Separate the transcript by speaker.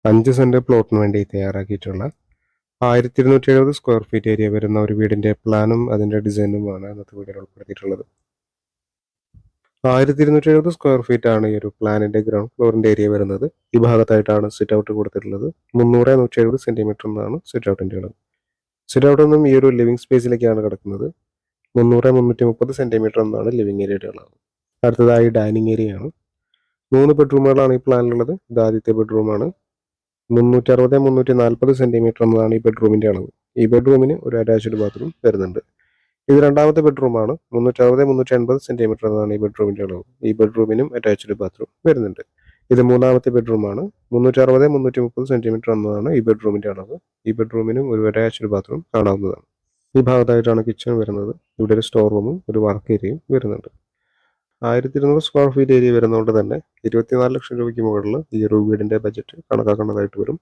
Speaker 1: 5 saint പ്ലോട്ടിന് വേണ്ടി തയ്യാറാക്കിയിട്ടുള്ള 1270 square feet area വരുന്ന ഒരു വീടിന്റെ പ്ലാനും അതിന്റെ ഡിസൈനുമാണ് ഇന്നത്തെ വീഡിയോയിൽ ഉൾപ്പെടുത്തിയിട്ടുള്ളത്. 1270 സ്ക്വയർ ഫീറ്റ് ആണ് ഈ ഒരു പ്ലാനിന്റെ ഗ്രൗണ്ട് ഫ്ലോറിന്റെ ഏരിയ വരുന്നത്. ഈ ഭാഗത്തായിട്ടാണ് സിറ്റ് ഔട്ട് കൊടുത്തിട്ടുള്ളത്. 300-170 സെന്റിമീറ്റർ എന്നാണ് സിറ്റ് ഔട്ടിന്റെ അളവ്. സിറ്റ് ഔട്ട് നിന്നും ഈ ഒരു ലിവിംഗ് സ്പേസിലേക്കാണ് കിടക്കുന്നത്. 300-330 സെന്റിമീറ്റർ എന്നാണ് ലിവിംഗ് ഏരിയയുടെ അളവ്. അടുത്തതായി ഡൈനിങ് ഏരിയ ആണ്. 3 ബെഡ്റൂമുകളാണ് ഈ പ്ലാനിലുള്ളത്. ഇത് ആദ്യത്തെ ബെഡ്റൂമാണ്. 360-340 സെന്റിമീറ്റർ എന്നതാണ് ഈ ബെഡ്റൂമിന്റെ അളവ്. ഈ ബെഡ്റൂമിന് ഒരു അറ്റാച്ച്ഡ് ബാത്റൂം വരുന്നുണ്ട്. ഇത് രണ്ടാമത്തെ ബെഡ്റൂമാണ്. 360-380 സെന്റിമീറ്റർ എന്നതാണ് ഈ ബെഡ്റൂമിന്റെ അളവ്. ഈ ബെഡ്റൂമിനും അറ്റാച്ച്ഡ് ബാത്റൂം വരുന്നുണ്ട്. ഇത് മൂന്നാമത്തെ ബെഡ്റൂമാണ്. 360-330 സെന്റിമീറ്റർ എന്നതാണ് ഈ ബെഡ്റൂമിന്റെ അളവ്. ഈ ബെഡ്റൂമിനും ഒരു അറ്റാച്ച്ഡ് ബാത്റൂം കാണാവുന്നതാണ്. ഈ ഭാഗത്തായിട്ടാണ് കിച്ചൺ വരുന്നത്. ഇവിടെ ഒരു സ്റ്റോർ റൂമും ഒരു വർക്ക് ഏരിയയും വരുന്നുണ്ട്. 1200 സ്ക്വയർ ഫീറ്റ് ഏരിയ വരുന്നതുകൊണ്ട് തന്നെ 24 ലക്ഷം രൂപയ്ക്ക് മുകളിൽ ഈ ഒരു വീടിന്റെ ബജറ്റ് കണക്കാക്കേണ്ടതായിട്ട് വരും.